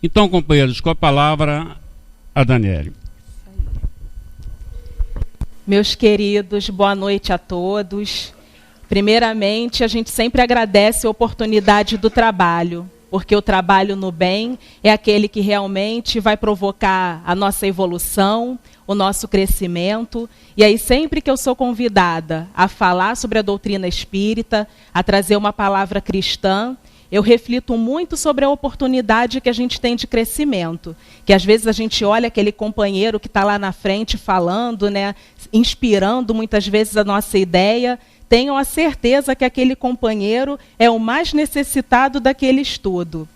Então, companheiros, com a palavra, a Daniele. Meus queridos, boa noite a todos. Primeiramente, a gente sempre agradece a oportunidade do trabalho, porque o trabalho no bem é aquele que realmente vai provocar a nossa evolução, o nosso crescimento. E aí, sempre que eu sou convidada a falar sobre a doutrina espírita, a trazer uma palavra cristã, eu reflito muito sobre a oportunidade que a gente tem de crescimento. Que às vezes a gente olha aquele companheiro que está lá na frente falando, né, inspirando muitas vezes a nossa ideia. Tenham a certeza que aquele companheiro é o mais necessitado daquele estudo.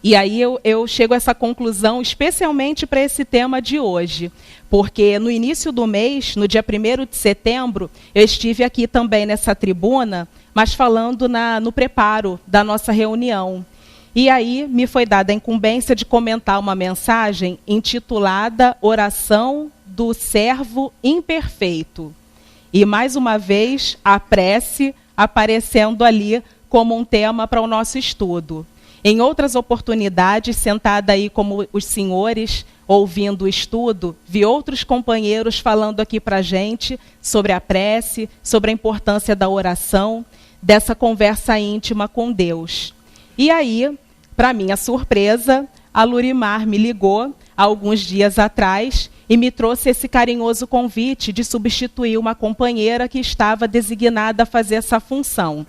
E aí eu chego a essa conclusão especialmente para esse tema de hoje. Porque no início do mês, no dia 1º de setembro, eu estive aqui também nessa tribuna, mas falando no preparo da nossa reunião. E aí me foi dada a incumbência de comentar uma mensagem intitulada Oração do Servo Imperfeito. E mais uma vez a prece aparecendo ali como um tema para o nosso estudo. Em outras oportunidades, sentada aí como os senhores, ouvindo o estudo, vi outros companheiros falando aqui para a gente sobre a prece, sobre a importância da oração, dessa conversa íntima com Deus. E aí, para minha surpresa, a Lurimar me ligou há alguns dias atrás e me trouxe esse carinhoso convite de substituir uma companheira que estava designada a fazer essa função.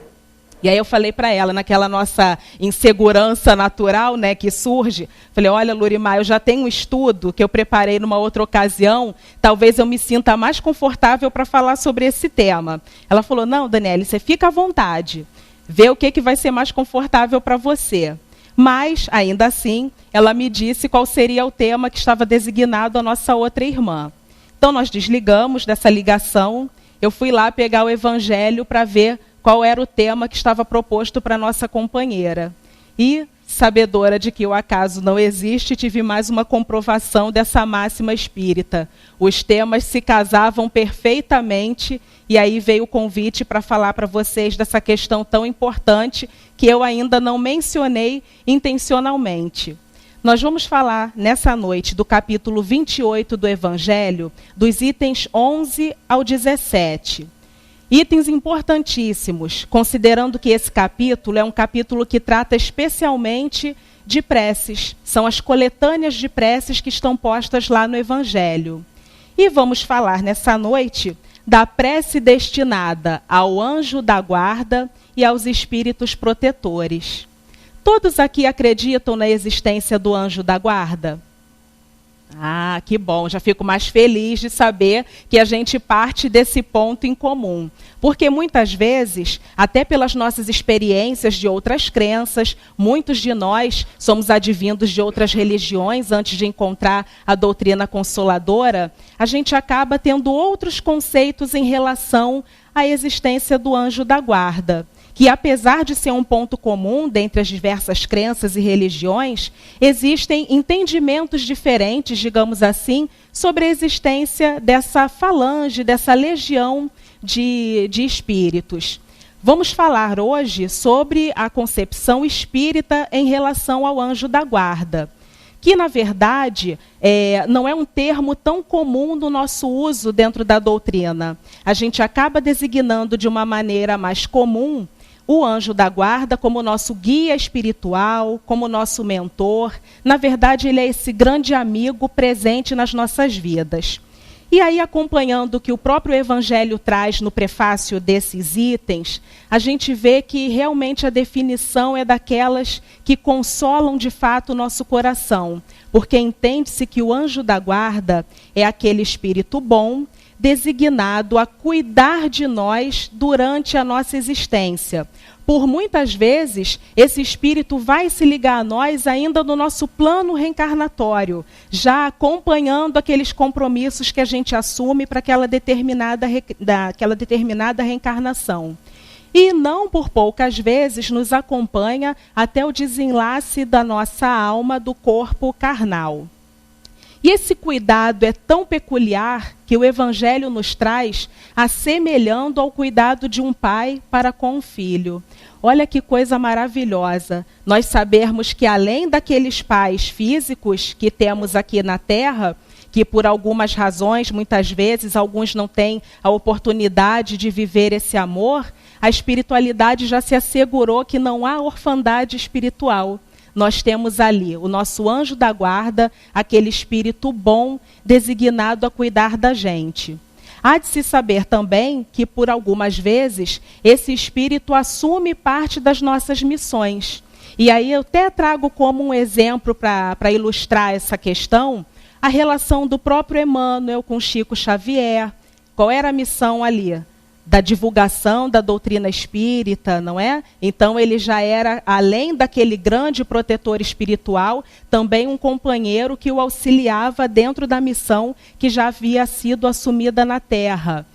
E aí eu falei para ela, naquela nossa insegurança natural, né, que surge, falei, olha, Lurimar, eu já tenho um estudo que eu preparei numa outra ocasião, talvez eu me sinta mais confortável para falar sobre esse tema. Ela falou, não, Daniele, você fica à vontade, vê o que vai ser mais confortável para você. Mas, ainda assim, ela me disse qual seria o tema que estava designado à nossa outra irmã. Então, nós desligamos dessa ligação, eu fui lá pegar o evangelho para ver qual era o tema que estava proposto para a nossa companheira. E, sabedora de que o acaso não existe, tive mais uma comprovação dessa máxima espírita. Os temas se casavam perfeitamente, e aí veio o convite para falar para vocês dessa questão tão importante que eu ainda não mencionei intencionalmente. Nós vamos falar nessa noite do capítulo 28 do Evangelho, dos itens 11 ao 17. Itens importantíssimos, considerando que esse capítulo é um capítulo que trata especialmente de preces. São as coletâneas de preces que estão postas lá no Evangelho. E vamos falar nessa noite da prece destinada ao anjo da guarda e aos espíritos protetores. Todos aqui acreditam na existência do anjo da guarda? Ah, que bom, já fico mais feliz de saber que a gente parte desse ponto em comum. Porque muitas vezes, até pelas nossas experiências de outras crenças, muitos de nós somos advindos de outras religiões antes de encontrar a doutrina consoladora, a gente acaba tendo outros conceitos em relação à existência do anjo da guarda. Que apesar de ser um ponto comum dentre as diversas crenças e religiões, existem entendimentos diferentes, digamos assim, sobre a existência dessa falange, dessa legião de espíritos. Vamos falar hoje sobre a concepção espírita em relação ao anjo da guarda, que, na verdade, não é um termo tão comum no nosso uso dentro da doutrina. A gente acaba designando de uma maneira mais comum o anjo da guarda como nosso guia espiritual, como nosso mentor. Na verdade, ele é esse grande amigo presente nas nossas vidas. E aí, acompanhando o que o próprio Evangelho traz no prefácio desses itens, a gente vê que realmente a definição é daquelas que consolam de fato o nosso coração, porque entende-se que o anjo da guarda é aquele espírito bom, designado a cuidar de nós durante a nossa existência. Por muitas vezes, esse espírito vai se ligar a nós ainda no nosso plano reencarnatório, já acompanhando aqueles compromissos que a gente assume para aquela determinada reencarnação. E não por poucas vezes nos acompanha até o desenlace da nossa alma do corpo carnal. E esse cuidado é tão peculiar que o Evangelho nos traz assemelhando ao cuidado de um pai para com um filho. Olha que coisa maravilhosa, nós sabermos que além daqueles pais físicos que temos aqui na Terra, que por algumas razões, muitas vezes, alguns não têm a oportunidade de viver esse amor, a espiritualidade já se assegurou que não há orfandade espiritual. Nós temos ali o nosso anjo da guarda, aquele espírito bom designado a cuidar da gente. Há de se saber também que, por algumas vezes, esse espírito assume parte das nossas missões. E aí eu até trago como um exemplo para ilustrar essa questão, a relação do próprio Emmanuel com Chico Xavier. Qual era a missão ali? Da divulgação da doutrina espírita, não é? Então ele já era, além daquele grande protetor espiritual, também um companheiro que o auxiliava dentro da missão que já havia sido assumida na Terra.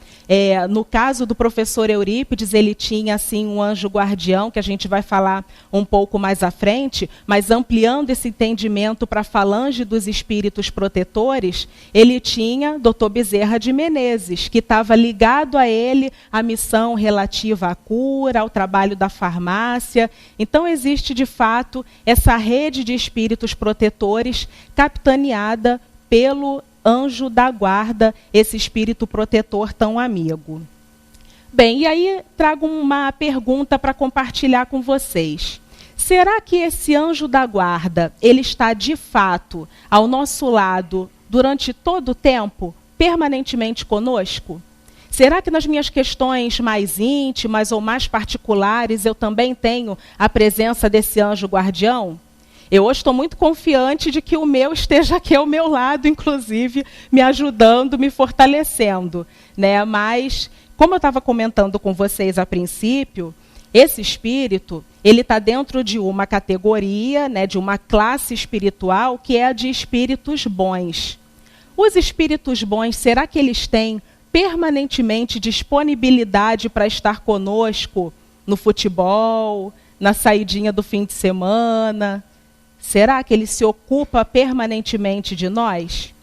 No caso do professor Eurípides, ele tinha assim um anjo guardião, que a gente vai falar um pouco mais à frente, mas ampliando esse entendimento para a falange dos espíritos protetores, ele tinha Dr. Bezerra de Menezes, que estava ligado a ele a missão relativa à cura, ao trabalho da farmácia. Então existe de fato essa rede de espíritos protetores capitaneada pelo anjo da guarda, esse espírito protetor tão amigo. Bem, e aí trago uma pergunta para compartilhar com vocês. Será que esse anjo da guarda, ele está de fato ao nosso lado durante todo o tempo, permanentemente conosco? Será que nas minhas questões mais íntimas ou mais particulares eu também tenho a presença desse anjo guardião? Eu hoje estou muito confiante de que o meu esteja aqui ao meu lado, inclusive, me ajudando, me fortalecendo, né? Mas, como eu estava comentando com vocês a princípio, esse espírito, ele está dentro de uma categoria, né, de uma classe espiritual, que é a de espíritos bons. Os espíritos bons, será que eles têm permanentemente disponibilidade para estar conosco no futebol, na saidinha do fim de semana? Será que ele se ocupa permanentemente de nós?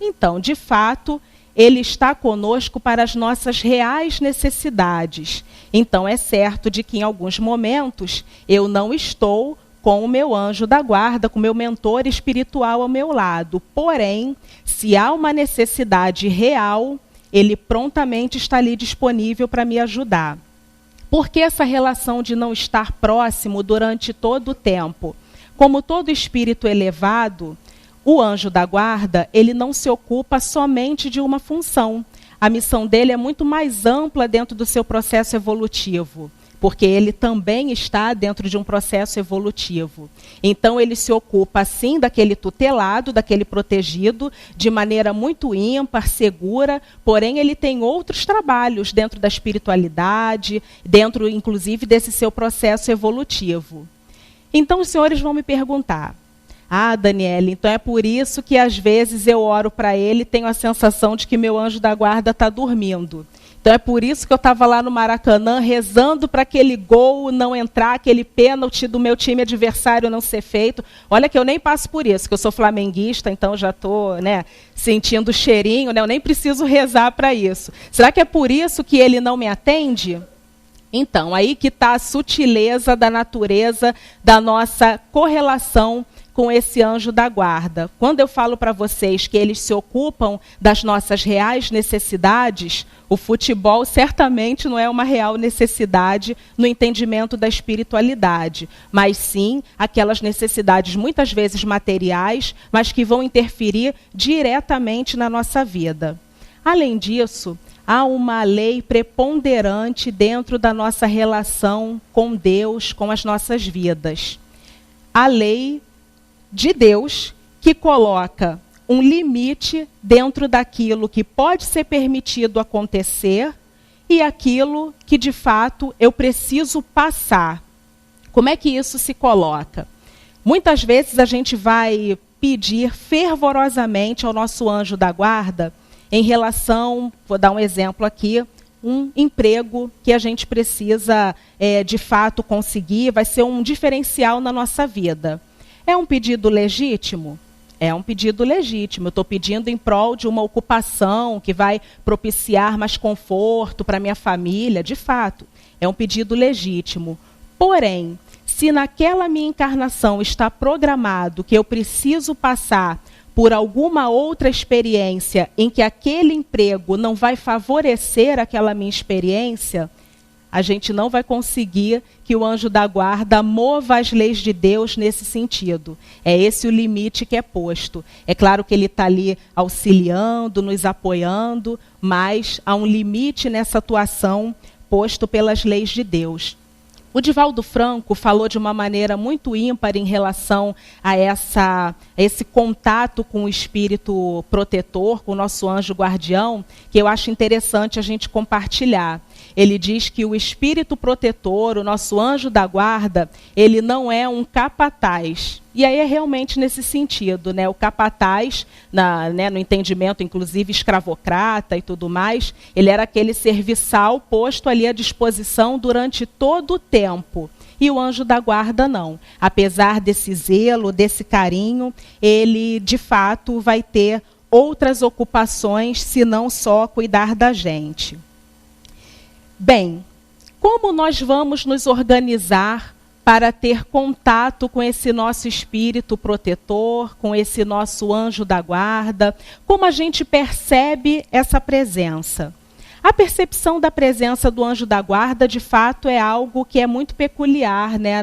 Então, de fato, ele está conosco para as nossas reais necessidades. Então, é certo de que em alguns momentos eu não estou com o meu anjo da guarda, com o meu mentor espiritual ao meu lado. Porém, se há uma necessidade real, ele prontamente está ali disponível para me ajudar. Por que essa relação de não estar próximo durante todo o tempo? Como todo espírito elevado, o anjo da guarda, ele não se ocupa somente de uma função. A missão dele é muito mais ampla dentro do seu processo evolutivo, porque ele também está dentro de um processo evolutivo. Então, ele se ocupa, sim, daquele tutelado, daquele protegido, de maneira muito ímpar, segura, porém, ele tem outros trabalhos dentro da espiritualidade, dentro, inclusive, desse seu processo evolutivo. Então, os senhores vão me perguntar, Daniele, então é por isso que às vezes eu oro para ele e tenho a sensação de que meu anjo da guarda está dormindo. Então é por isso que eu estava lá no Maracanã rezando para aquele gol não entrar, aquele pênalti do meu time adversário não ser feito. Olha que eu nem passo por isso, que eu sou flamenguista, então já estou, né, sentindo o cheirinho, né, eu nem preciso rezar para isso. Será que é por isso que ele não me atende? Então, aí que está a sutileza da natureza da nossa correlação com esse anjo da guarda. Quando eu falo para vocês que eles se ocupam das nossas reais necessidades, o futebol certamente não é uma real necessidade no entendimento da espiritualidade, mas sim aquelas necessidades muitas vezes materiais, mas que vão interferir diretamente na nossa vida. Além disso, há uma lei preponderante dentro da nossa relação com Deus, com as nossas vidas. A lei de Deus que coloca um limite dentro daquilo que pode ser permitido acontecer e aquilo que, de fato, eu preciso passar. Como é que isso se coloca? Muitas vezes a gente vai pedir fervorosamente ao nosso anjo da guarda em relação, vou dar um exemplo aqui, um emprego que a gente precisa, de fato, conseguir, vai ser um diferencial na nossa vida. É um pedido legítimo? É um pedido legítimo. Eu estou pedindo em prol de uma ocupação que vai propiciar mais conforto para minha família. De fato, é um pedido legítimo. Porém, se naquela minha encarnação está programado que eu preciso passar por alguma outra experiência em que aquele emprego não vai favorecer aquela minha experiência, a gente não vai conseguir que o anjo da guarda mova as leis de Deus nesse sentido. É esse o limite que é posto. É claro que ele está ali auxiliando, nos apoiando, mas há um limite nessa atuação posto pelas leis de Deus. O Divaldo Franco falou de uma maneira muito ímpar em relação a esse contato com o espírito protetor, com o nosso anjo guardião, que eu acho interessante a gente compartilhar. Ele diz que o espírito protetor, o nosso anjo da guarda, ele não é um capataz. E aí é realmente nesse sentido, né? O capataz, no entendimento, inclusive, escravocrata e tudo mais, ele era aquele serviçal posto ali à disposição durante todo o tempo. E o anjo da guarda não. Apesar desse zelo, desse carinho, ele, de fato, vai ter outras ocupações, se não só cuidar da gente. Bem, como nós vamos nos organizar para ter contato com esse nosso espírito protetor, com esse nosso anjo da guarda? Como a gente percebe essa presença? A percepção da presença do anjo da guarda, de fato, é algo que é muito peculiar, né,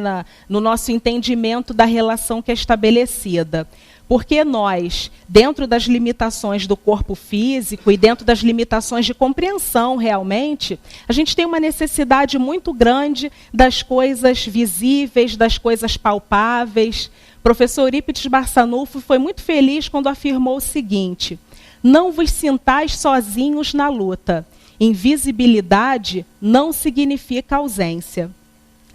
no nosso entendimento da relação que é estabelecida. Porque nós, dentro das limitações do corpo físico e dentro das limitações de compreensão realmente, a gente tem uma necessidade muito grande das coisas visíveis, das coisas palpáveis. O professor Eurípides Barçanufo foi muito feliz quando afirmou o seguinte: não vos sintais sozinhos na luta. Invisibilidade não significa ausência.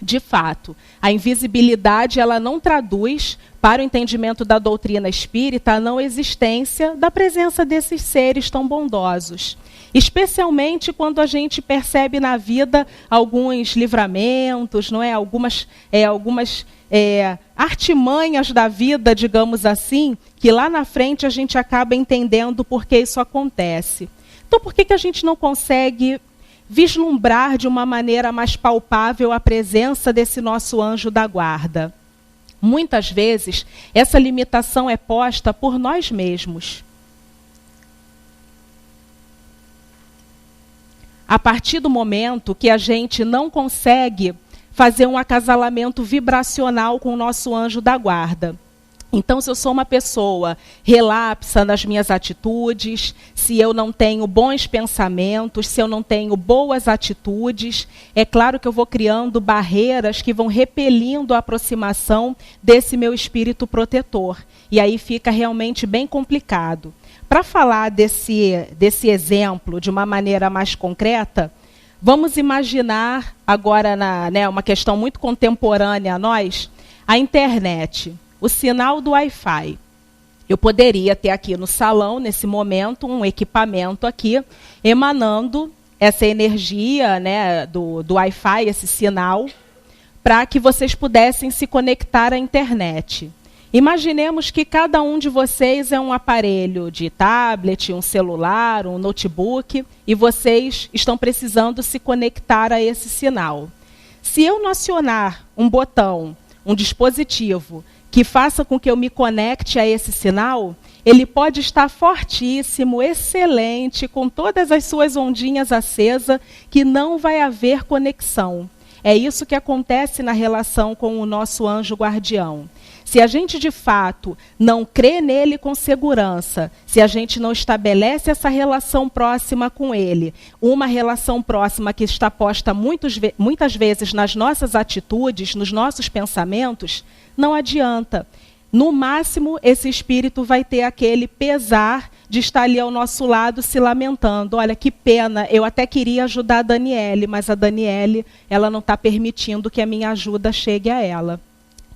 De fato, a invisibilidade ela não traduz, para o entendimento da doutrina espírita, a não existência da presença desses seres tão bondosos. Especialmente quando a gente percebe na vida alguns livramentos, não é? algumas artimanhas da vida, digamos assim, que lá na frente a gente acaba entendendo por que isso acontece. Então, por que a gente não consegue vislumbrar de uma maneira mais palpável a presença desse nosso anjo da guarda? Muitas vezes, essa limitação é posta por nós mesmos. A partir do momento que a gente não consegue fazer um acasalamento vibracional com o nosso anjo da guarda. Então, se eu sou uma pessoa relapsa nas minhas atitudes, se eu não tenho bons pensamentos, se eu não tenho boas atitudes, é claro que eu vou criando barreiras que vão repelindo a aproximação desse meu espírito protetor. E aí fica realmente bem complicado. Para falar desse exemplo de uma maneira mais concreta, vamos imaginar agora, uma questão muito contemporânea a nós, a internet. O sinal do Wi-Fi. Eu poderia ter aqui no salão, nesse momento, um equipamento aqui, emanando essa energia, do Wi-Fi, esse sinal, para que vocês pudessem se conectar à internet. Imaginemos que cada um de vocês é um aparelho de tablet, um celular, um notebook, e vocês estão precisando se conectar a esse sinal. Se eu não acionar um botão, um dispositivo, que faça com que eu me conecte a esse sinal, ele pode estar fortíssimo, excelente, com todas as suas ondinhas acesas, que não vai haver conexão. É isso que acontece na relação com o nosso anjo guardião. Se a gente, de fato, não crê nele com segurança, se a gente não estabelece essa relação próxima com ele, uma relação próxima que está posta muitas vezes nas nossas atitudes, nos nossos pensamentos, não adianta. No máximo, esse espírito vai ter aquele pesar de estar ali ao nosso lado se lamentando. Olha, que pena, eu até queria ajudar a Daniele, mas a Daniele ela não está permitindo que a minha ajuda chegue a ela.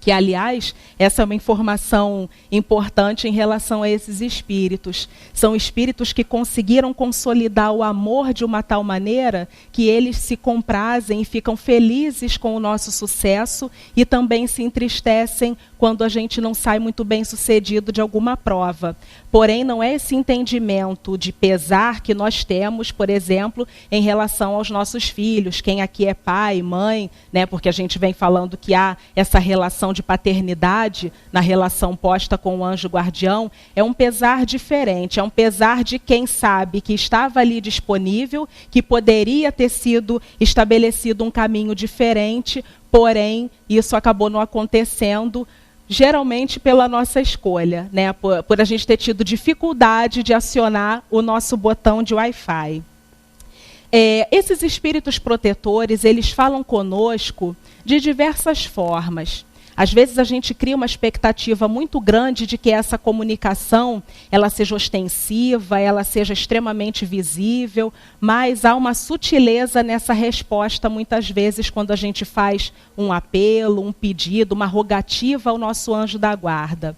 Que, aliás, essa é uma informação importante em relação a esses espíritos. São espíritos que conseguiram consolidar o amor de uma tal maneira que eles se comprazem e ficam felizes com o nosso sucesso e também se entristecem quando a gente não sai muito bem sucedido de alguma prova. Porém, não é esse entendimento de pesar que nós temos, por exemplo, em relação aos nossos filhos. Quem aqui é pai, mãe, né? Porque a gente vem falando que há essa relação de paternidade na relação posta com o anjo guardião, é um pesar diferente, é um pesar de quem sabe que estava ali disponível, que poderia ter sido estabelecido um caminho diferente, porém, isso acabou não acontecendo, geralmente pela nossa escolha, né? Por a gente ter tido dificuldade de acionar o nosso botão de Wi-Fi. Esses espíritos protetores, eles falam conosco de diversas formas. Às vezes a gente cria uma expectativa muito grande de que essa comunicação ela seja ostensiva, ela seja extremamente visível, mas há uma sutileza nessa resposta muitas vezes quando a gente faz um apelo, um pedido, uma rogativa ao nosso anjo da guarda.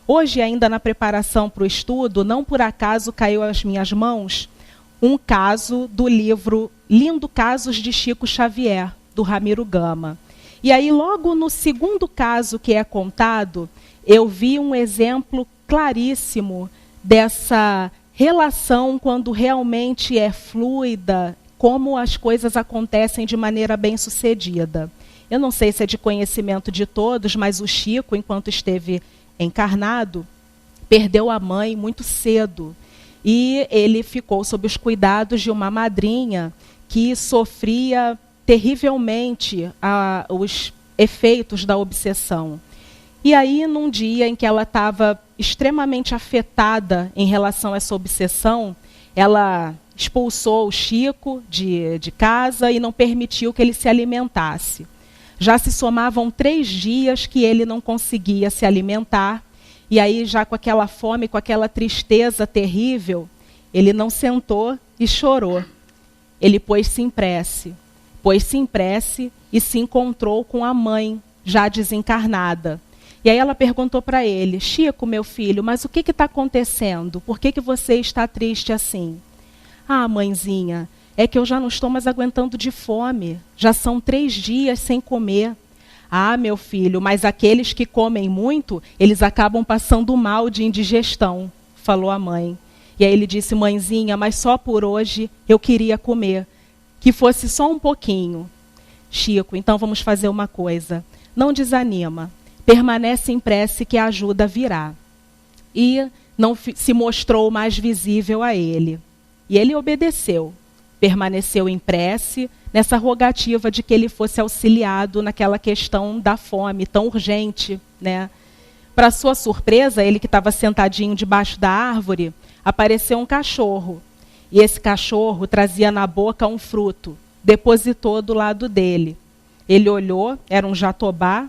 Hoje, ainda na preparação para o estudo, não por acaso caiu às minhas mãos um caso do livro Lindo Casos de Chico Xavier, do Ramiro Gama. E aí, logo no segundo caso que é contado, eu vi um exemplo claríssimo dessa relação quando realmente é fluida, como as coisas acontecem de maneira bem-sucedida. Eu não sei se é de conhecimento de todos, mas o Chico, enquanto esteve encarnado, perdeu a mãe muito cedo. E ele ficou sob os cuidados de uma madrinha que sofria terrivelmente os efeitos da obsessão. E aí, num dia em que ela estava extremamente afetada em relação a essa obsessão, ela expulsou o Chico de casa e não permitiu que ele se alimentasse. Já se somavam 3 dias que ele não conseguia se alimentar, e aí, já com aquela fome, com aquela tristeza terrível, ele não sentou e chorou. Ele pôs-se em prece. Pôs-se em prece e se encontrou com a mãe, já desencarnada. E aí ela perguntou para ele: Chico, meu filho, mas o que está acontecendo? Por que você está triste assim? Ah, mãezinha, é que eu já não estou mais aguentando de fome. Já são 3 dias sem comer. Ah, meu filho, mas aqueles que comem muito, eles acabam passando mal de indigestão, falou a mãe. E aí ele disse: mãezinha, mas só por hoje eu queria comer. Que fosse só um pouquinho. Chico, então vamos fazer uma coisa. Não desanima. Permanece em prece que a ajuda virá. E não se mostrou mais visível a ele. E ele obedeceu. Permaneceu em prece, nessa rogativa de que ele fosse auxiliado naquela questão da fome tão urgente, né? Para sua surpresa, ele que estava sentadinho debaixo da árvore, apareceu um cachorro. E esse cachorro trazia na boca um fruto, depositou do lado dele. Ele olhou, era um jatobá,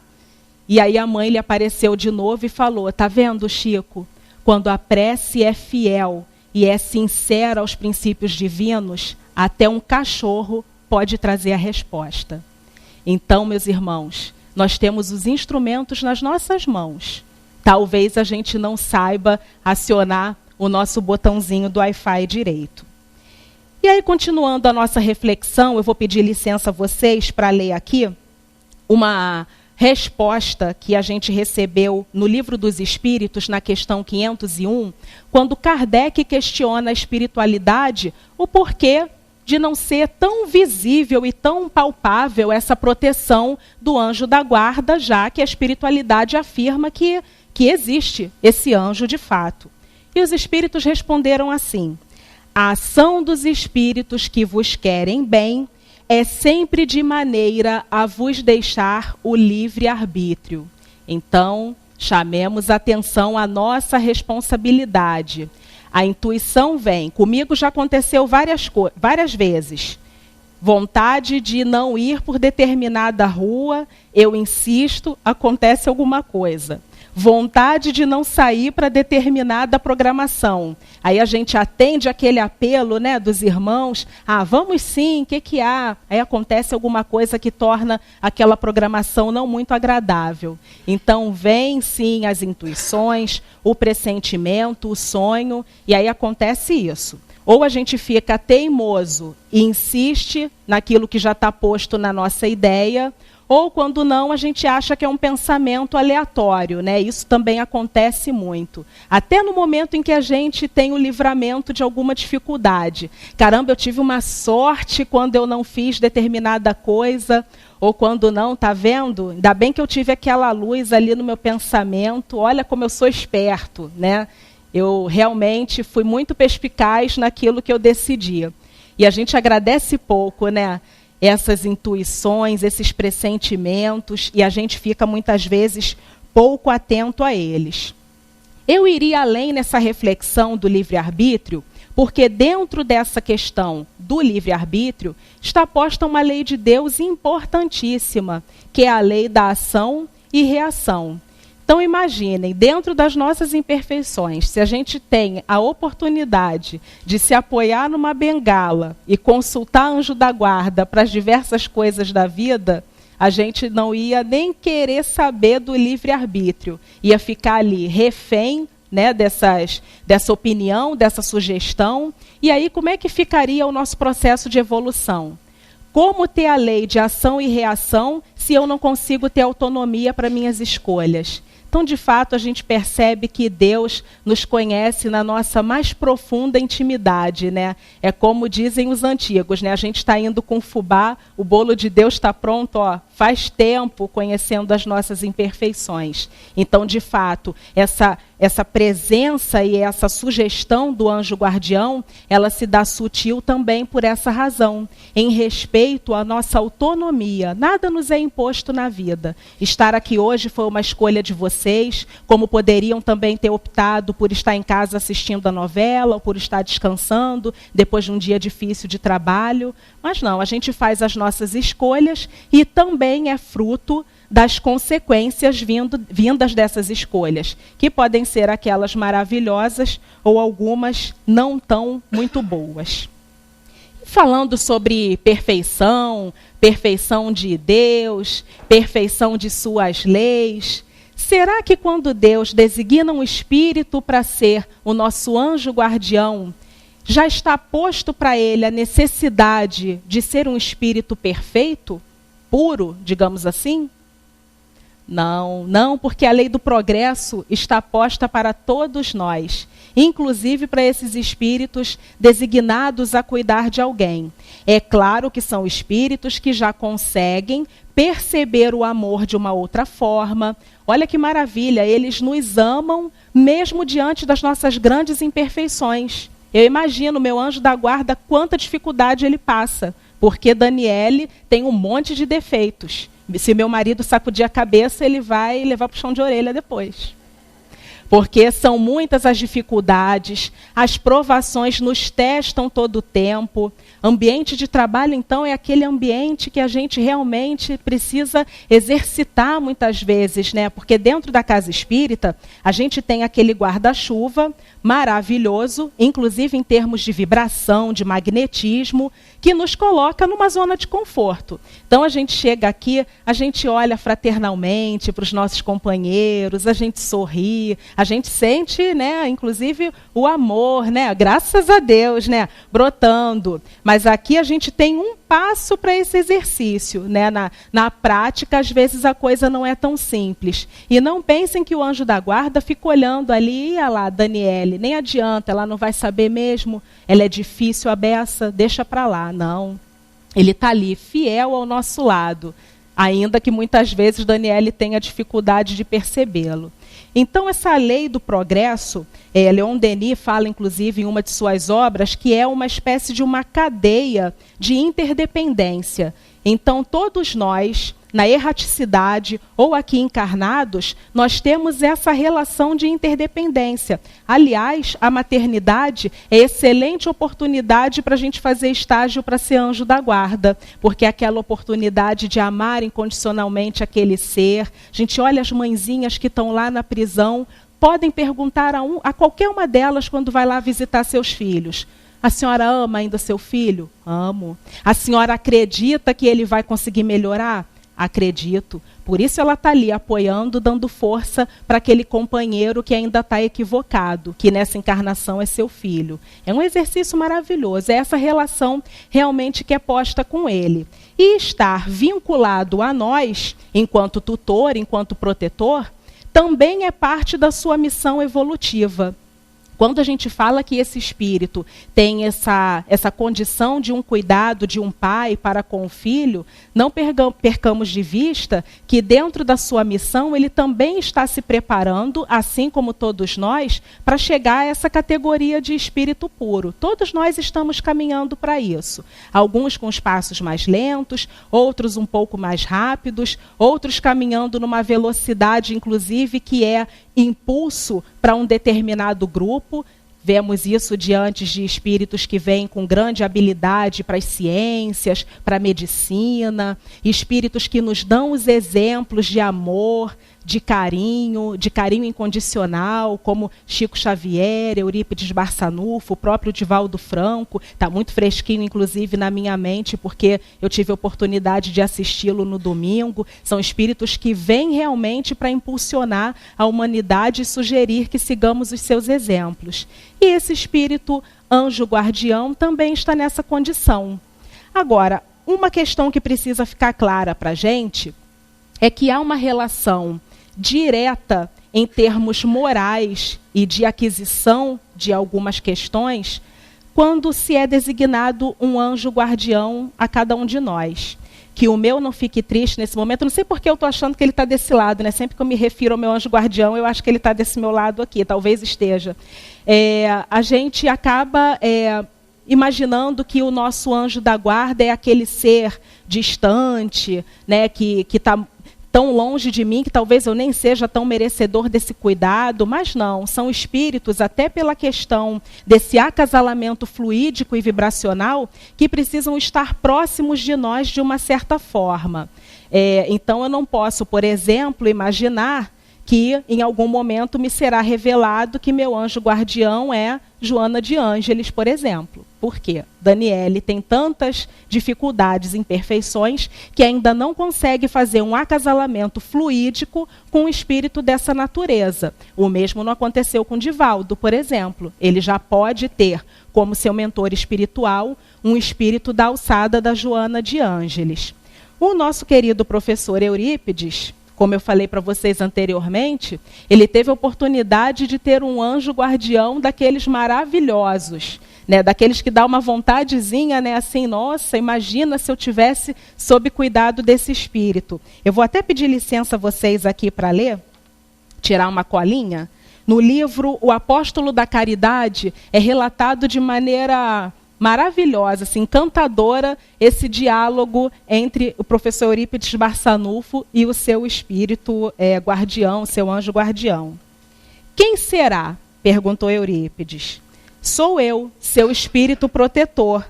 e aí a mãe lhe apareceu de novo e falou: tá vendo, Chico? Quando a prece é fiel e é sincera aos princípios divinos, até um cachorro pode trazer a resposta. Então, meus irmãos, nós temos os instrumentos nas nossas mãos. Talvez a gente não saiba acionar o nosso botãozinho do Wi-Fi direito. E aí, continuando a nossa reflexão, eu vou pedir licença a vocês para ler aqui uma resposta que a gente recebeu no Livro dos Espíritos, na questão 501, quando Kardec questiona a espiritualidade, o porquê de não ser tão visível e tão palpável essa proteção do anjo da guarda, já que a espiritualidade afirma que existe esse anjo de fato. E os espíritos responderam assim: a ação dos espíritos que vos querem bem é sempre de maneira a vos deixar o livre-arbítrio. Então, chamemos atenção à nossa responsabilidade. A intuição vem. Comigo já aconteceu várias vezes. Vontade de não ir por determinada rua, eu insisto, acontece alguma coisa. vontade de não sair para determinada programação. Aí a gente atende aquele apelo, né, dos irmãos, vamos sim, o que há? Aí acontece alguma coisa que torna aquela programação não muito agradável. Então vem sim as intuições, o pressentimento, o sonho, e aí acontece isso. Ou a gente fica teimoso e insiste naquilo que já está posto na nossa ideia, ou quando não, a gente acha que é um pensamento aleatório, né? Isso também acontece muito. Até no momento em que a gente tem o livramento de alguma dificuldade. Caramba, eu tive uma sorte quando eu não fiz determinada coisa, ou quando não, tá vendo? Ainda bem que eu tive aquela luz ali no meu pensamento, olha como eu sou esperto, né? Eu realmente fui muito perspicaz naquilo que eu decidi. E a gente agradece pouco, né? Essas intuições, esses pressentimentos, e a gente fica muitas vezes pouco atento a eles. Eu iria além nessa reflexão do livre-arbítrio, porque dentro dessa questão do livre-arbítrio está posta uma lei de Deus importantíssima, que é a lei da ação e reação. Então imaginem, dentro das nossas imperfeições, se a gente tem a oportunidade de se apoiar numa bengala e consultar anjo da guarda para as diversas coisas da vida, a gente não ia nem querer saber do livre-arbítrio. Ia ficar ali refém, né, dessa opinião, dessa sugestão. E aí como é que ficaria o nosso processo de evolução? Como ter a lei de ação e reação se eu não consigo ter autonomia para minhas escolhas? Então, de fato, a gente percebe que Deus nos conhece na nossa mais profunda intimidade, né? É como dizem os antigos, né? A gente está indo com fubá, o bolo de Deus está pronto, faz tempo, conhecendo as nossas imperfeições. Então, de fato, essa presença e essa sugestão do anjo guardião, ela se dá sutil também por essa razão, em respeito à nossa autonomia. Nada nos é imposto na vida. Estar aqui hoje foi uma escolha de vocês, como poderiam também ter optado por estar em casa assistindo a novela, ou por estar descansando, depois de um dia difícil de trabalho. Mas não, a gente faz as nossas escolhas e também é fruto das consequências vindas dessas escolhas, que podem ser aquelas maravilhosas ou algumas não tão muito boas. Falando sobre perfeição, perfeição de Deus, perfeição de suas leis, será que quando Deus designa um espírito para ser o nosso anjo guardião, já está posto para ele a necessidade de ser um espírito perfeito, puro, digamos assim? Não, porque a lei do progresso está posta para todos nós, inclusive para esses espíritos designados a cuidar de alguém. É claro que são espíritos que já conseguem perceber o amor de uma outra forma. Olha que maravilha, eles nos amam mesmo diante das nossas grandes imperfeições. Eu imagino, meu anjo da guarda, quanta dificuldade ele passa, porque Daniele tem um monte de defeitos. Se meu marido sacudir a cabeça, ele vai levar puxão de orelha depois. Porque são muitas as dificuldades, as provações nos testam todo o tempo. Ambiente de trabalho, então, é aquele ambiente que a gente realmente precisa exercitar muitas vezes, né? Porque dentro da casa espírita, a gente tem aquele guarda-chuva maravilhoso, inclusive em termos de vibração, de magnetismo, que nos coloca numa zona de conforto. Então, a gente chega aqui, a gente olha fraternalmente para os nossos companheiros, a gente sorri, a gente sente, né, inclusive, o amor, né, graças a Deus, né, brotando. Mas aqui a gente tem um passo para esse exercício, né? Na prática, às vezes a coisa não é tão simples. E não pensem que o anjo da guarda fica olhando ali, olha lá, Daniele, nem adianta, ela não vai saber mesmo, ela é difícil a beça, deixa para lá. Não, ele está ali, fiel ao nosso lado, ainda que muitas vezes Daniele tenha dificuldade de percebê-lo. Então, essa lei do progresso, Leon Denis fala, inclusive, em uma de suas obras, que é uma espécie de uma cadeia de interdependência. Então, todos nós, na erraticidade ou aqui encarnados, nós temos essa relação de interdependência. Aliás, a maternidade é excelente oportunidade para a gente fazer estágio para ser anjo da guarda, porque é aquela oportunidade de amar incondicionalmente aquele ser. A gente olha as mãezinhas que estão lá na prisão, podem perguntar a qualquer uma delas quando vai lá visitar seus filhos: a senhora ama ainda seu filho? Amo. A senhora acredita que ele vai conseguir melhorar? Acredito. Por isso ela está ali apoiando, dando força para aquele companheiro que ainda está equivocado, que nessa encarnação é seu filho. É um exercício maravilhoso. É essa relação realmente que é posta com ele. E estar vinculado a nós, enquanto tutor, enquanto protetor, também é parte da sua missão evolutiva. Quando a gente fala que esse espírito tem essa condição de um cuidado de um pai para com o filho, não percamos de vista que dentro da sua missão ele também está se preparando, assim como todos nós, para chegar a essa categoria de espírito puro. Todos nós estamos caminhando para isso. Alguns com os passos mais lentos, outros um pouco mais rápidos, outros caminhando numa velocidade, inclusive, que é impulso para um determinado grupo. Vemos isso diante de espíritos que vêm com grande habilidade para as ciências, para a medicina, espíritos que nos dão os exemplos de amor, de carinho incondicional, como Chico Xavier, Eurípides Barçanufo, o próprio Divaldo Franco. Está muito fresquinho, inclusive, na minha mente, porque eu tive a oportunidade de assisti-lo no domingo. São espíritos que vêm realmente para impulsionar a humanidade e sugerir que sigamos os seus exemplos. E esse espírito anjo guardião também está nessa condição. Agora, uma questão que precisa ficar clara para a gente é que há uma relação direta em termos morais e de aquisição de algumas questões quando se é designado um anjo guardião a cada um de nós. Que o meu não fique triste nesse momento. Não sei porque eu estou achando que ele está desse lado, né? Sempre que eu me refiro ao meu anjo guardião, eu acho que ele está desse meu lado aqui. Talvez esteja. A gente acaba imaginando que o nosso anjo da guarda é aquele ser distante, né? Que está tão longe de mim, que talvez eu nem seja tão merecedor desse cuidado, mas não, são espíritos, até pela questão desse acasalamento fluídico e vibracional, que precisam estar próximos de nós de uma certa forma. Então eu não posso, por exemplo, imaginar que em algum momento me será revelado que meu anjo guardião é Joana de Ângeles, por exemplo. Por quê? Daniele tem tantas dificuldades e imperfeições que ainda não consegue fazer um acasalamento fluídico com um espírito dessa natureza. O mesmo não aconteceu com Divaldo, por exemplo. Ele já pode ter, como seu mentor espiritual, um espírito da alçada da Joana de Ângeles. O nosso querido professor Eurípides, como eu falei para vocês anteriormente, ele teve a oportunidade de ter um anjo guardião daqueles maravilhosos, né? Daqueles que dá uma vontadezinha, né? Assim, nossa, imagina se eu tivesse sob cuidado desse espírito. Eu vou até pedir licença a vocês aqui para ler, tirar uma colinha. No livro O Apóstolo da Caridade é relatado de maneira maravilhosa, assim, encantadora, esse diálogo entre o professor Eurípides Barçanufo e o seu espírito guardião, seu anjo guardião. Quem será? Perguntou Eurípides. Sou eu, seu espírito protetor.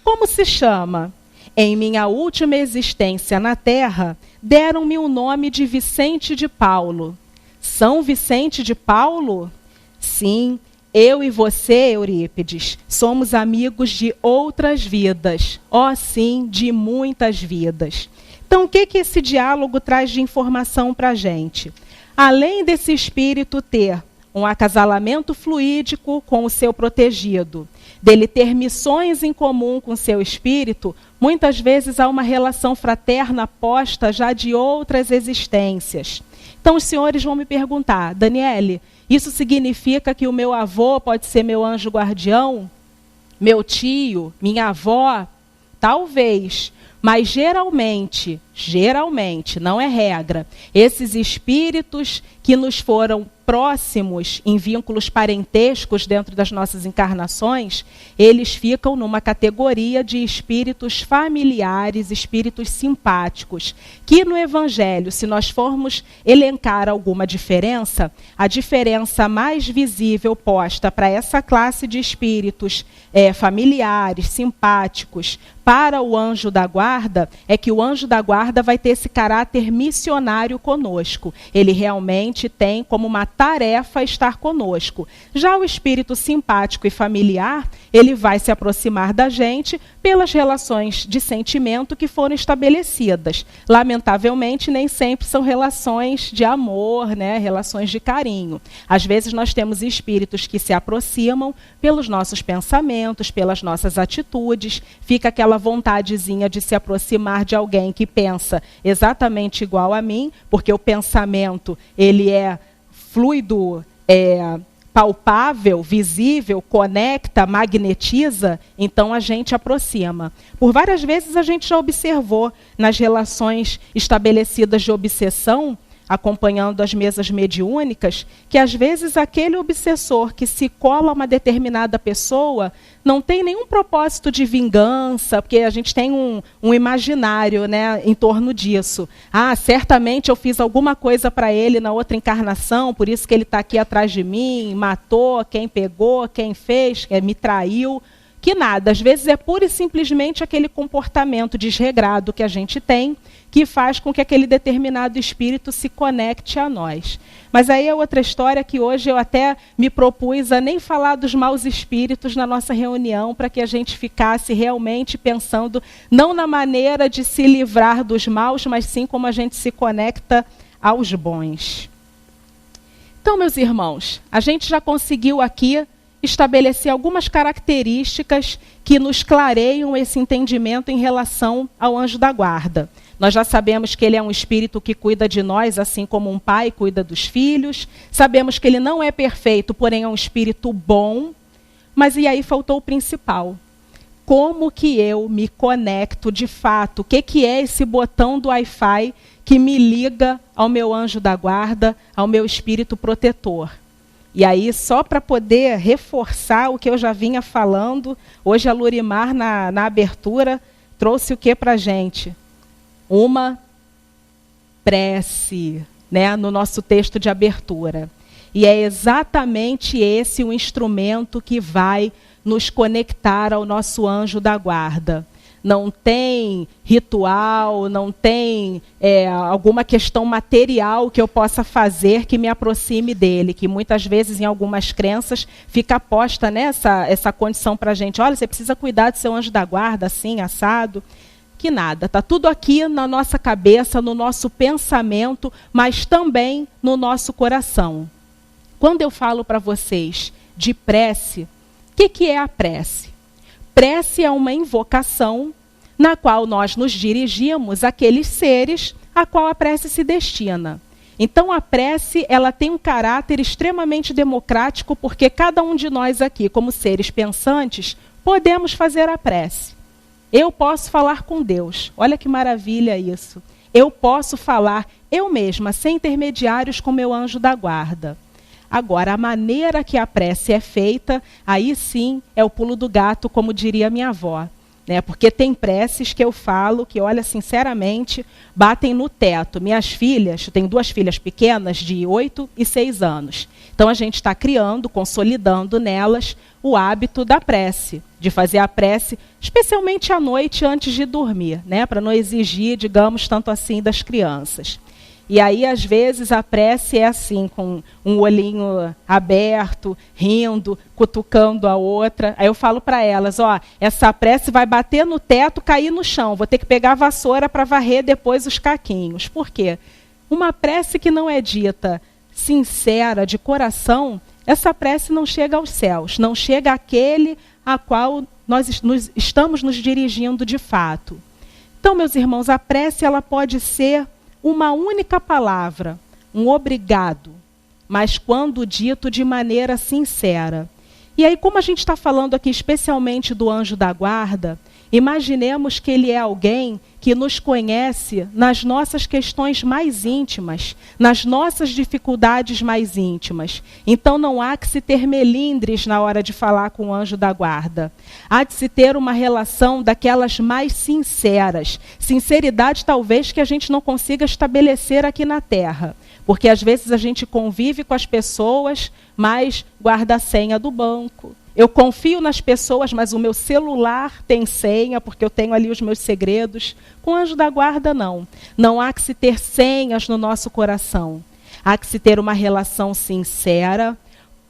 Como se chama? Em minha última existência na Terra, deram-me o nome de Vicente de Paulo. São Vicente de Paulo? Sim. Eu e você, Eurípides, somos amigos de outras vidas. Sim, de muitas vidas. Então, o que esse diálogo traz de informação para a gente? Além desse espírito ter um acasalamento fluídico com o seu protegido, dele ter missões em comum com o seu espírito, muitas vezes há uma relação fraterna posta já de outras existências. Então, os senhores vão me perguntar, Daniele, isso significa que o meu avô pode ser meu anjo guardião? Meu tio? Minha avó? Talvez. Mas geralmente, não é regra, esses espíritos que nos foram próximos em vínculos parentescos dentro das nossas encarnações, eles ficam numa categoria de espíritos familiares, espíritos simpáticos, que no Evangelho, se nós formos elencar alguma diferença, a diferença mais visível posta para essa classe de espíritos familiares, simpáticos, para o anjo da guarda, é que o anjo da guarda vai ter esse caráter missionário conosco. Ele realmente tem como uma tarefa estar conosco. Já o espírito simpático e familiar, ele vai se aproximar da gente pelas relações de sentimento que foram estabelecidas. Lamentavelmente, nem sempre são relações de amor, né? Relações de carinho. Às vezes nós temos espíritos que se aproximam pelos nossos pensamentos, pelas nossas atitudes, fica aquela vontadezinha de se aproximar de alguém que pensa exatamente igual a mim, porque o pensamento ele é fluido, palpável, visível, conecta, magnetiza, então a gente aproxima. Por várias vezes a gente já observou nas relações estabelecidas de obsessão, acompanhando as mesas mediúnicas, que às vezes aquele obsessor que se cola a uma determinada pessoa não tem nenhum propósito de vingança, porque a gente tem um imaginário, né, em torno disso. Ah, certamente eu fiz alguma coisa para ele na outra encarnação, por isso que ele está aqui atrás de mim, matou, quem pegou, quem fez, me traiu. Que nada, às vezes é pura e simplesmente aquele comportamento desregrado que a gente tem, que faz com que aquele determinado espírito se conecte a nós. Mas aí é outra história que hoje eu até me propus a nem falar dos maus espíritos na nossa reunião, para que a gente ficasse realmente pensando, não na maneira de se livrar dos maus, mas sim como a gente se conecta aos bons. Então, meus irmãos, a gente já conseguiu aqui estabelecer algumas características que nos clareiam esse entendimento em relação ao anjo da guarda. Nós já sabemos que ele é um espírito que cuida de nós, assim como um pai cuida dos filhos. Sabemos que ele não é perfeito, porém é um espírito bom. Mas e aí faltou o principal. Como que eu me conecto de fato? O que é esse botão do Wi-Fi que me liga ao meu anjo da guarda, ao meu espírito protetor? E aí, só para poder reforçar o que eu já vinha falando, hoje a Lurimar, na abertura, trouxe o que para a gente? Uma prece, né, no nosso texto de abertura. E é exatamente esse o instrumento que vai nos conectar ao nosso anjo da guarda. Não tem ritual, não tem alguma questão material que eu possa fazer que me aproxime dele, que muitas vezes em algumas crenças fica posta nessa essa condição para a gente. Olha, você precisa cuidar do seu anjo da guarda, assim, assado. Que nada, está tudo aqui na nossa cabeça, no nosso pensamento, mas também no nosso coração. Quando eu falo para vocês de prece, o que é a prece? Prece é uma invocação na qual nós nos dirigimos àqueles seres a qual a prece se destina. Então a prece ela tem um caráter extremamente democrático, porque cada um de nós aqui, como seres pensantes, podemos fazer a prece. Eu posso falar com Deus. Olha que maravilha isso. Eu posso falar eu mesma, sem intermediários, com meu anjo da guarda. Agora, a maneira que a prece é feita, aí sim é o pulo do gato, como diria minha avó. Né? Porque tem preces que eu falo que, olha, sinceramente, batem no teto. Minhas filhas, eu tenho 2 filhas pequenas de 8 e 6 anos. Então, a gente está criando, consolidando nelas o hábito da prece, de fazer a prece, especialmente à noite antes de dormir, né? Para não exigir, digamos, tanto assim das crianças. E aí, às vezes, a prece é assim, com um olhinho aberto, rindo, cutucando a outra. Aí eu falo para elas, ó, essa prece vai bater no teto, cair no chão. Vou ter que pegar a vassoura para varrer depois os caquinhos. Por quê? Uma prece que não é dita sincera, de coração, essa prece não chega aos céus, não chega àquele a qual nós estamos nos dirigindo de fato. Então, meus irmãos, a prece ela pode ser uma única palavra, um obrigado, mas quando dito de maneira sincera. E aí, como a gente está falando aqui especialmente do anjo da guarda, Imaginemos que ele é alguém que nos conhece nas nossas questões mais íntimas, nas nossas dificuldades mais íntimas. Então não há que se ter melindres na hora de falar com o anjo da guarda. Há de se ter uma relação daquelas mais sinceras. Sinceridade talvez que a gente não consiga estabelecer aqui na Terra. Porque às vezes a gente convive com as pessoas, mas guarda a senha do banco. Eu confio nas pessoas, mas o meu celular tem senha, porque eu tenho ali os meus segredos. Com o anjo da guarda, não. Não há que se ter senhas no nosso coração. Há que se ter uma relação sincera,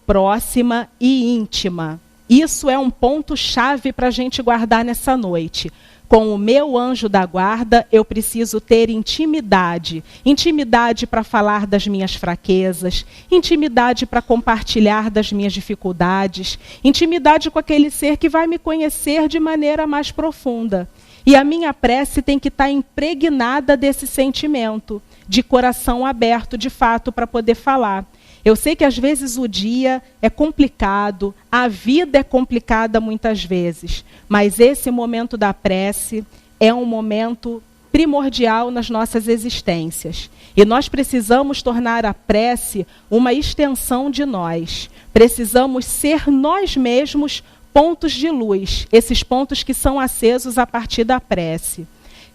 próxima e íntima. Isso é um ponto-chave para a gente guardar nessa noite. Com o meu anjo da guarda, eu preciso ter intimidade. Intimidade para falar das minhas fraquezas, intimidade para compartilhar das minhas dificuldades, intimidade com aquele ser que vai me conhecer de maneira mais profunda. E a minha prece tem que estar impregnada desse sentimento, de coração aberto, de fato, para poder falar. Eu sei que às vezes o dia é complicado, a vida é complicada muitas vezes, mas esse momento da prece é um momento primordial nas nossas existências. E nós precisamos tornar a prece uma extensão de nós. Precisamos ser nós mesmos pontos de luz, esses pontos que são acesos a partir da prece.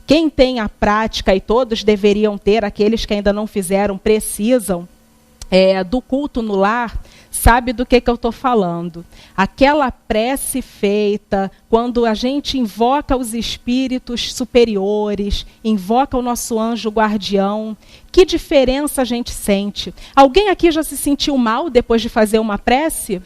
Quem tem a prática, e todos deveriam ter, aqueles que ainda não fizeram, precisam, do culto no lar, sabe do que eu estou falando. Aquela prece feita, quando a gente invoca os espíritos superiores, invoca o nosso anjo guardião, que diferença a gente sente? Alguém aqui já se sentiu mal depois de fazer uma prece?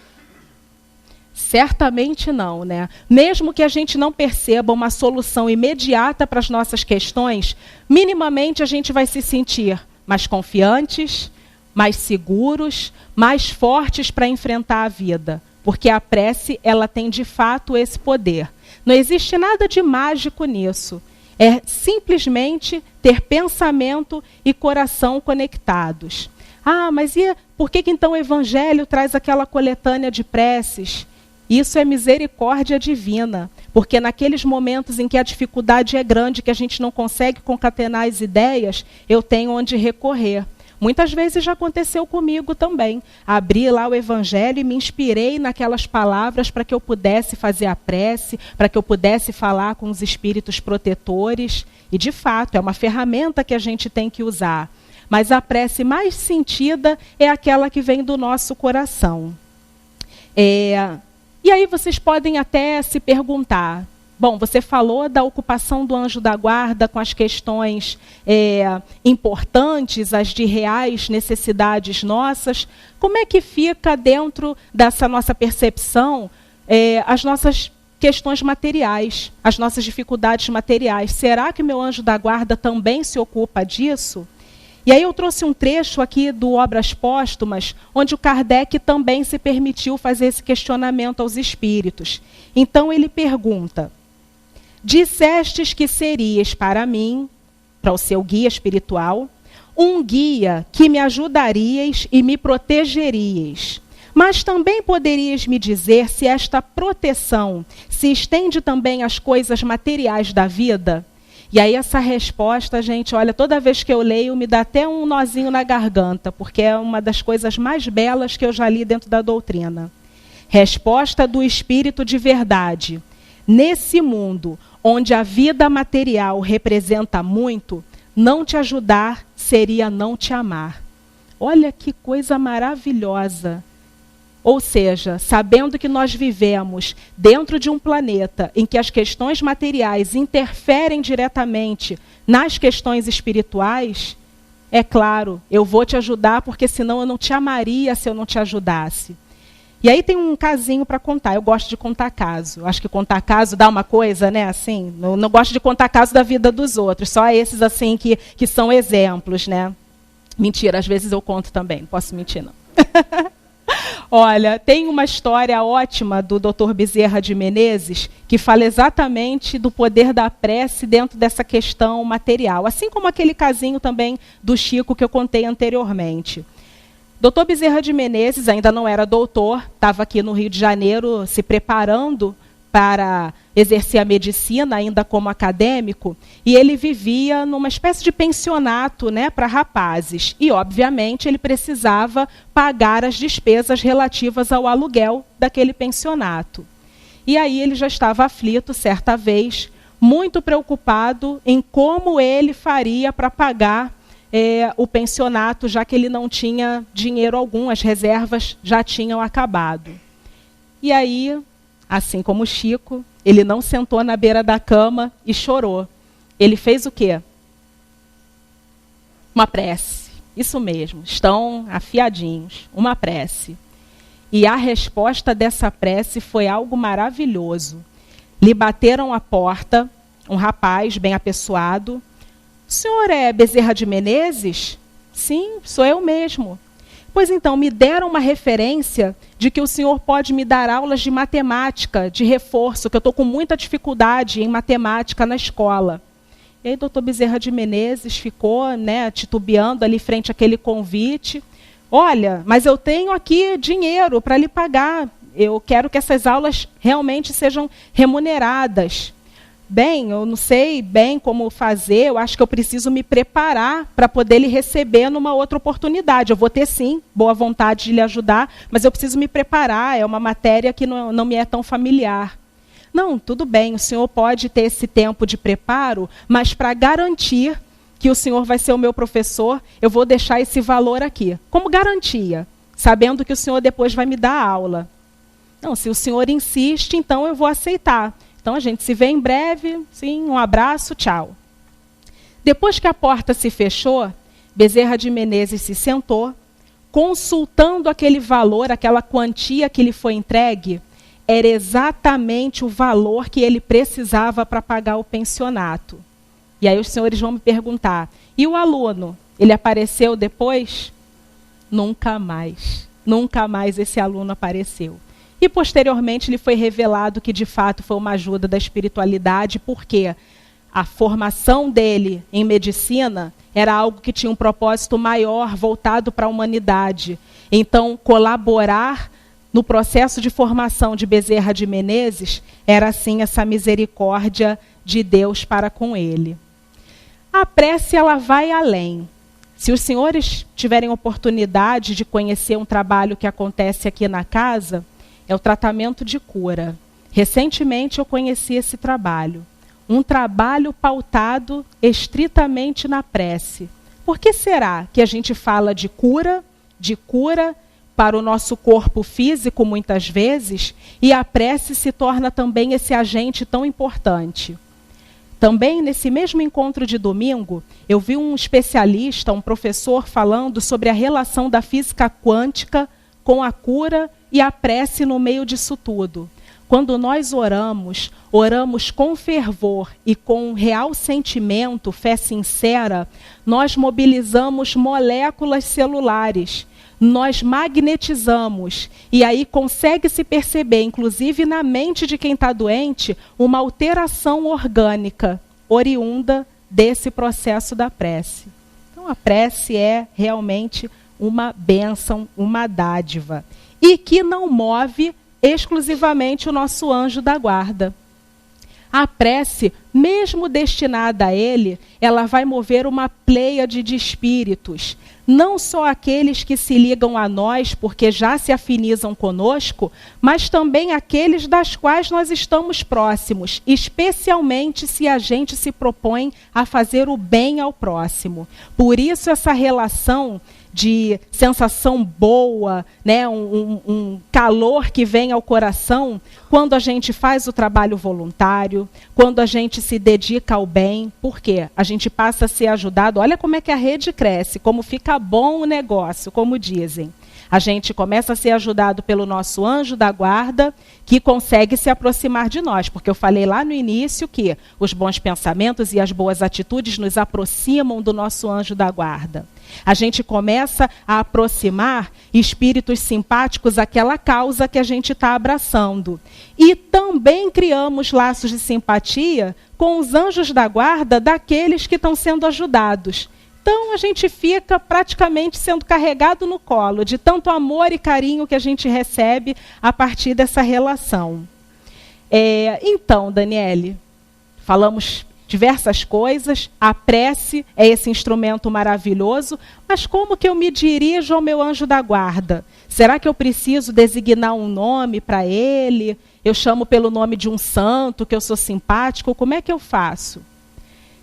Certamente não, né? Mesmo que a gente não perceba uma solução imediata para as nossas questões, minimamente a gente vai se sentir mais confiantes, mais seguros, mais fortes para enfrentar a vida. Porque a prece, ela tem de fato esse poder. Não existe nada de mágico nisso. É simplesmente ter pensamento e coração conectados. Ah, mas por que então o Evangelho traz aquela coletânea de preces? Isso é misericórdia divina. Porque naqueles momentos em que a dificuldade é grande, que a gente não consegue concatenar as ideias, eu tenho onde recorrer. Muitas vezes já aconteceu comigo também. Abri lá o Evangelho e me inspirei naquelas palavras para que eu pudesse fazer a prece, para que eu pudesse falar com os espíritos protetores. E, de fato, é uma ferramenta que a gente tem que usar. Mas a prece mais sentida é aquela que vem do nosso coração. E aí vocês podem até se perguntar, bom, você falou da ocupação do anjo da guarda com as questões importantes, as de reais necessidades nossas. Como é que fica dentro dessa nossa percepção as nossas questões materiais, as nossas dificuldades materiais? Será que meu anjo da guarda também se ocupa disso? E aí eu trouxe um trecho aqui do Obras Póstumas, onde o Kardec também se permitiu fazer esse questionamento aos espíritos. Então ele pergunta: dissestes que serias para mim, para o seu guia espiritual, um guia que me ajudarias e me protegerias. Mas também poderias me dizer se esta proteção se estende também às coisas materiais da vida? E aí essa resposta, gente, olha, toda vez que eu leio me dá até um nozinho na garganta, porque é uma das coisas mais belas que eu já li dentro da doutrina. Resposta do Espírito de verdade. Nesse mundo onde a vida material representa muito, não te ajudar seria não te amar. Olha que coisa maravilhosa. Ou seja, sabendo que nós vivemos dentro de um planeta em que as questões materiais interferem diretamente nas questões espirituais, é claro, eu vou te ajudar porque senão eu não te amaria se eu não te ajudasse. E aí tem um casinho para contar. Eu gosto de contar caso. Eu acho que contar caso dá uma coisa, né? Assim, não gosto de contar caso da vida dos outros. Só esses assim que são exemplos, né? Mentira, às vezes eu conto também. Não posso mentir, não. Olha, tem uma história ótima do Dr. Bezerra de Menezes que fala exatamente do poder da prece dentro dessa questão material. Assim como aquele casinho também do Chico que eu contei anteriormente. Dr. Bezerra de Menezes ainda não era doutor, estava aqui no Rio de Janeiro se preparando para exercer a medicina, ainda como acadêmico, e ele vivia numa espécie de pensionato, né, para rapazes. E, obviamente, ele precisava pagar as despesas relativas ao aluguel daquele pensionato. E aí ele já estava aflito, certa vez, muito preocupado em como ele faria para pagar o pensionato, já que ele não tinha dinheiro algum, as reservas já tinham acabado. E aí, assim como Chico, ele não sentou na beira da cama e chorou. Ele fez o quê? Uma prece. Isso mesmo, estão afiadinhos. Uma prece. E a resposta dessa prece foi algo maravilhoso. Lhe bateram à porta, um rapaz bem apessoado. O senhor é Bezerra de Menezes? Sim, sou eu mesmo. Pois então, me deram uma referência de que o senhor pode me dar aulas de matemática, de reforço, que eu estou com muita dificuldade em matemática na escola. E aí, doutor Bezerra de Menezes ficou, né, titubeando ali frente àquele convite. Olha, mas eu tenho aqui dinheiro para lhe pagar. Eu quero que essas aulas realmente sejam remuneradas. Bem, eu não sei bem como fazer, eu acho que eu preciso me preparar para poder lhe receber numa outra oportunidade. Eu vou ter, sim, boa vontade de lhe ajudar, mas eu preciso me preparar, é uma matéria que não me é tão familiar. Não, tudo bem, o senhor pode ter esse tempo de preparo, mas para garantir que o senhor vai ser o meu professor, eu vou deixar esse valor aqui, como garantia, sabendo que o senhor depois vai me dar aula. Não, se o senhor insiste, então eu vou aceitar. Então, a gente se vê em breve, sim, um abraço, tchau. Depois que a porta se fechou, Bezerra de Menezes se sentou, consultando aquele valor, aquela quantia que lhe foi entregue, era exatamente o valor que ele precisava para pagar o pensionato. E aí os senhores vão me perguntar, e o aluno, ele apareceu depois? Nunca mais. Nunca mais esse aluno apareceu. E, posteriormente, lhe foi revelado que, de fato, foi uma ajuda da espiritualidade, porque a formação dele em medicina era algo que tinha um propósito maior, voltado para a humanidade. Então, colaborar no processo de formação de Bezerra de Menezes era, assim, essa misericórdia de Deus para com ele. A prece, ela vai além. Se os senhores tiverem oportunidade de conhecer um trabalho que acontece aqui na casa, é o tratamento de cura. Recentemente eu conheci esse trabalho. Um trabalho pautado estritamente na prece. Por que será que a gente fala de cura para o nosso corpo físico muitas vezes, e a prece se torna também esse agente tão importante? Também nesse mesmo encontro de domingo, eu vi um especialista, um professor, falando sobre a relação da física quântica com a cura e a prece no meio disso tudo. Quando nós oramos com fervor e com real sentimento, fé sincera, nós mobilizamos moléculas celulares, nós magnetizamos, e aí consegue-se perceber, inclusive na mente de quem está doente, uma alteração orgânica oriunda desse processo da prece. Então a prece é realmente uma bênção, uma dádiva, e que não move exclusivamente o nosso anjo da guarda. A prece, mesmo destinada a ele, ela vai mover uma pleiade de espíritos, não só aqueles que se ligam a nós porque já se afinizam conosco, mas também aqueles das quais nós estamos próximos, especialmente se a gente se propõe a fazer o bem ao próximo. Por isso essa relação de sensação boa, né, um calor que vem ao coração, quando a gente faz o trabalho voluntário, quando a gente se dedica ao bem. Por quê? A gente passa a ser ajudado. Olha como é que a rede cresce, como fica bom o negócio, como dizem. A gente começa a ser ajudado pelo nosso anjo da guarda, que consegue se aproximar de nós, porque eu falei lá no início que os bons pensamentos e as boas atitudes nos aproximam do nosso anjo da guarda. A gente começa a aproximar espíritos simpáticos àquela causa que a gente está abraçando. E também criamos laços de simpatia com os anjos da guarda daqueles que estão sendo ajudados. Então a gente fica praticamente sendo carregado no colo de tanto amor e carinho que a gente recebe a partir dessa relação. Então, Daniele, falamos diversas coisas, a prece é esse instrumento maravilhoso, mas como que eu me dirijo ao meu anjo da guarda? Será que eu preciso designar um nome para ele? Eu chamo pelo nome de um santo, que eu sou simpático, como é que eu faço?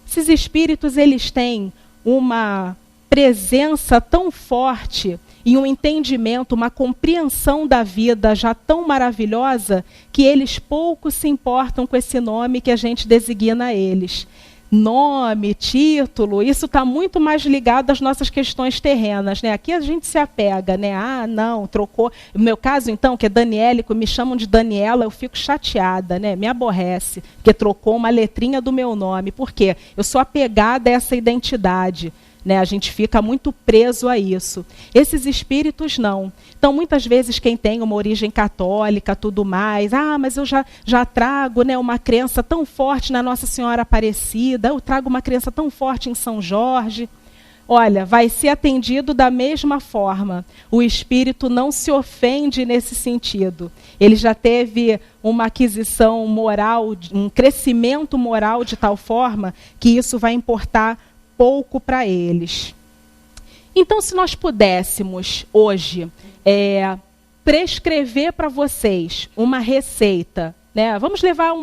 Esses espíritos, eles têm uma presença tão forte e um entendimento, uma compreensão da vida já tão maravilhosa que eles pouco se importam com esse nome que a gente designa a eles. Nome, título, isso está muito mais ligado às nossas questões terrenas, né? Aqui a gente se apega, né? Ah, não, trocou. No meu caso, então, que é Daniele, me chamam de Daniela, eu fico chateada, né? Me aborrece, porque trocou uma letrinha do meu nome. Por quê? Eu sou apegada a essa identidade. Né, a gente fica muito preso a isso. Esses espíritos não. Então, muitas vezes, quem tem uma origem católica, tudo mais, mas eu já trago, né, uma crença tão forte na Nossa Senhora Aparecida, eu trago uma crença tão forte em São Jorge. Olha, vai ser atendido da mesma forma. O espírito não se ofende nesse sentido. Ele já teve uma aquisição moral, um crescimento moral de tal forma que isso vai importar pouco para eles. Então, se nós pudéssemos hoje prescrever para vocês uma receita, né? Vamos levar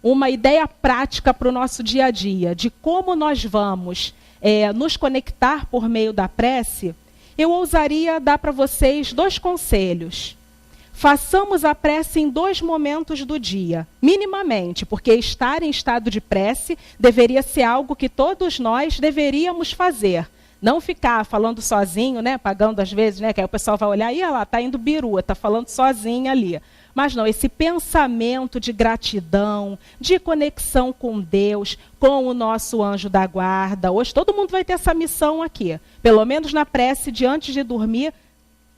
uma ideia prática para o nosso dia a dia, de como nós vamos nos conectar por meio da prece, eu ousaria dar para vocês 2 conselhos. Façamos a prece em 2 momentos do dia, minimamente, porque estar em estado de prece deveria ser algo que todos nós deveríamos fazer. Não ficar falando sozinho, né, pagando às vezes, né, que aí o pessoal vai olhar, e lá, está indo birua, está falando sozinha ali. Mas não, esse pensamento de gratidão, de conexão com Deus, com o nosso anjo da guarda. Hoje todo mundo vai ter essa missão aqui, pelo menos na prece de antes de dormir.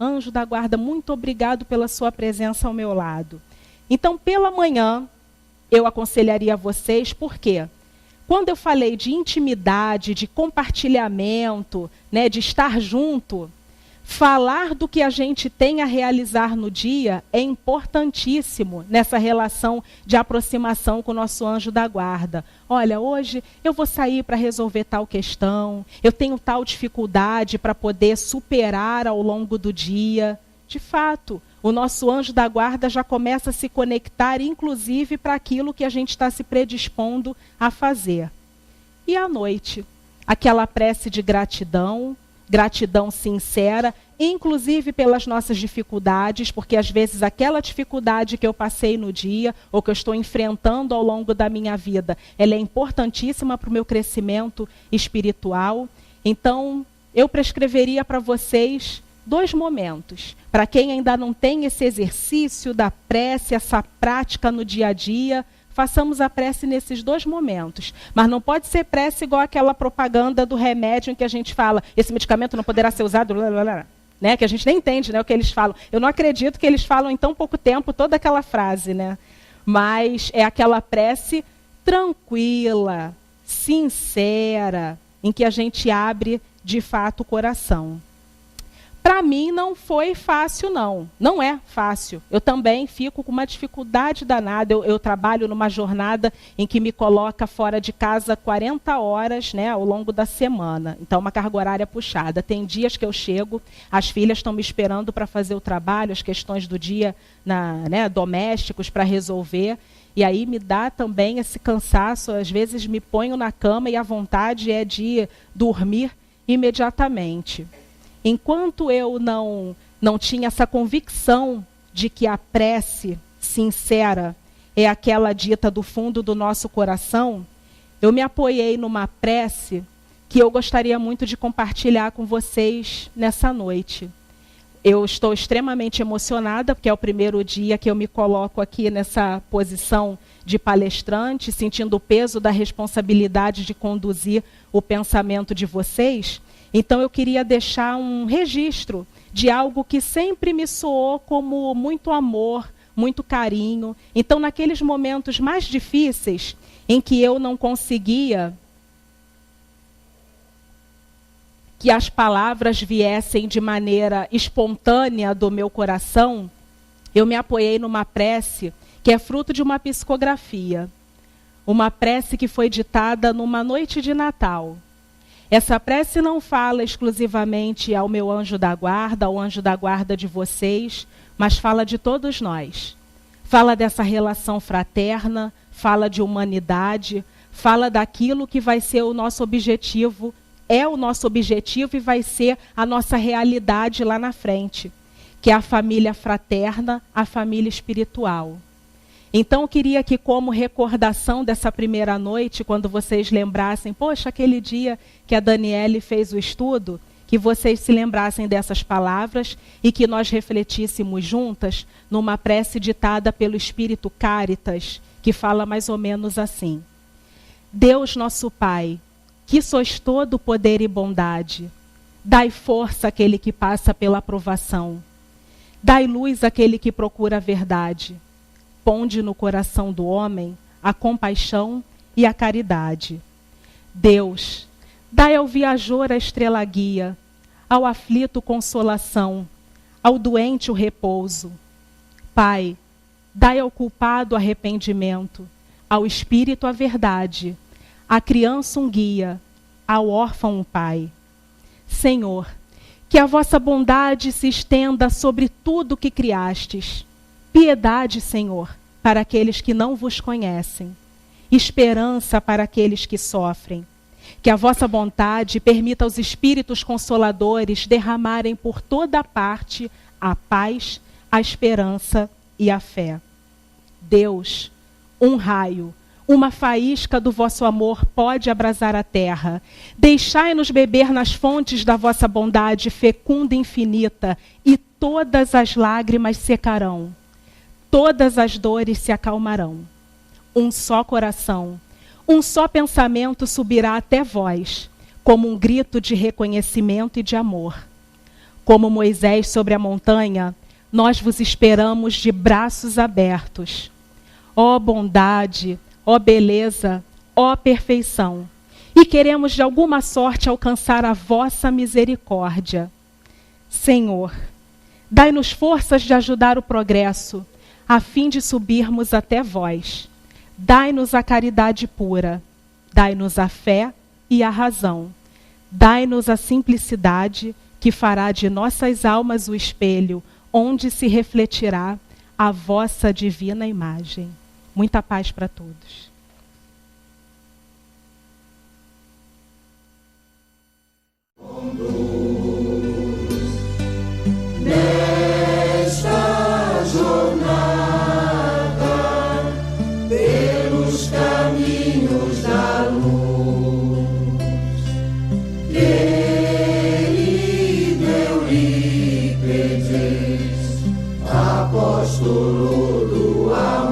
Anjo da guarda, muito obrigado pela sua presença ao meu lado. Então, pela manhã, eu aconselharia a vocês, por quê? Quando eu falei de intimidade, de compartilhamento, né, de estar junto, falar do que a gente tem a realizar no dia é importantíssimo nessa relação de aproximação com o nosso anjo da guarda. Olha, hoje eu vou sair para resolver tal questão, eu tenho tal dificuldade para poder superar ao longo do dia. De fato, o nosso anjo da guarda já começa a se conectar, inclusive, para aquilo que a gente está se predispondo a fazer. E à noite, aquela prece de gratidão, gratidão sincera, inclusive pelas nossas dificuldades, porque às vezes aquela dificuldade que eu passei no dia, ou que eu estou enfrentando ao longo da minha vida, ela é importantíssima para o meu crescimento espiritual. Então, eu prescreveria para vocês 2 momentos. Para quem ainda não tem esse exercício da prece, essa prática no dia a dia, façamos a prece nesses 2 momentos. Mas não pode ser prece igual aquela propaganda do remédio em que a gente fala, esse medicamento não poderá ser usado, né? Que a gente nem entende, né, o que eles falam. Eu não acredito que eles falam em tão pouco tempo toda aquela frase, né? Mas é aquela prece tranquila, sincera, em que a gente abre de fato o coração. Para mim não foi fácil, não. Não é fácil. Eu também fico com uma dificuldade danada. Eu trabalho numa jornada em que me coloca fora de casa 40 horas, né, ao longo da semana. Então, uma carga horária puxada. Tem dias que eu chego, as filhas estão me esperando para fazer o trabalho, as questões do dia domésticos para resolver. E aí me dá também esse cansaço. Às vezes me ponho na cama e a vontade é de dormir imediatamente. Enquanto eu não tinha essa convicção de que a prece sincera é aquela dita do fundo do nosso coração, eu me apoiei numa prece que eu gostaria muito de compartilhar com vocês nessa noite. Eu estou extremamente emocionada, porque é o primeiro dia que eu me coloco aqui nessa posição de palestrante, sentindo o peso da responsabilidade de conduzir o pensamento de vocês. Então, eu queria deixar um registro de algo que sempre me soou como muito amor, muito carinho. Então, naqueles momentos mais difíceis, em que eu não conseguia que as palavras viessem de maneira espontânea do meu coração, eu me apoiei numa prece que é fruto de uma psicografia, uma prece que foi ditada numa noite de Natal. Essa prece não fala exclusivamente ao meu anjo da guarda, ao anjo da guarda de vocês, mas fala de todos nós. Fala dessa relação fraterna, fala de humanidade, fala daquilo que vai ser o nosso objetivo, é o nosso objetivo e vai ser a nossa realidade lá na frente, que é a família fraterna, a família espiritual. Então, eu queria que, como recordação dessa primeira noite, quando vocês lembrassem, poxa, aquele dia que a Daniele fez o estudo, que vocês se lembrassem dessas palavras e que nós refletíssemos juntas numa prece ditada pelo Espírito Cáritas, que fala mais ou menos assim: Deus nosso Pai, que sois todo poder e bondade, dai força àquele que passa pela provação, dai luz àquele que procura a verdade, ponde no coração do homem a compaixão e a caridade. Deus, dai ao viajor a estrela guia, ao aflito consolação, ao doente o repouso. Pai, dai ao culpado arrependimento, ao espírito a verdade, à criança um guia, ao órfão um pai. Senhor, que a vossa bondade se estenda sobre tudo que criastes. Piedade, Senhor, para aqueles que não vos conhecem. Esperança para aqueles que sofrem. Que a vossa bondade permita aos espíritos consoladores derramarem por toda parte a paz, a esperança e a fé. Deus, um raio, uma faísca do vosso amor pode abrasar a terra. Deixai-nos beber nas fontes da vossa bondade fecunda e infinita, e todas as lágrimas secarão. Todas as dores se acalmarão. Um só coração, um só pensamento subirá até vós, como um grito de reconhecimento e de amor. Como Moisés sobre a montanha, nós vos esperamos de braços abertos. Ó bondade, ó beleza, ó perfeição, e queremos de alguma sorte alcançar a vossa misericórdia. Senhor, dai-nos forças de ajudar o progresso, a fim de subirmos até vós. Dai-nos a caridade pura, dai-nos a fé e a razão. Dai-nos a simplicidade que fará de nossas almas o espelho, onde se refletirá a vossa divina imagem. Muita paz para todos. Nesta jornada, pelos caminhos da luz, ele deu-lhe pedis, apóstolo do amor.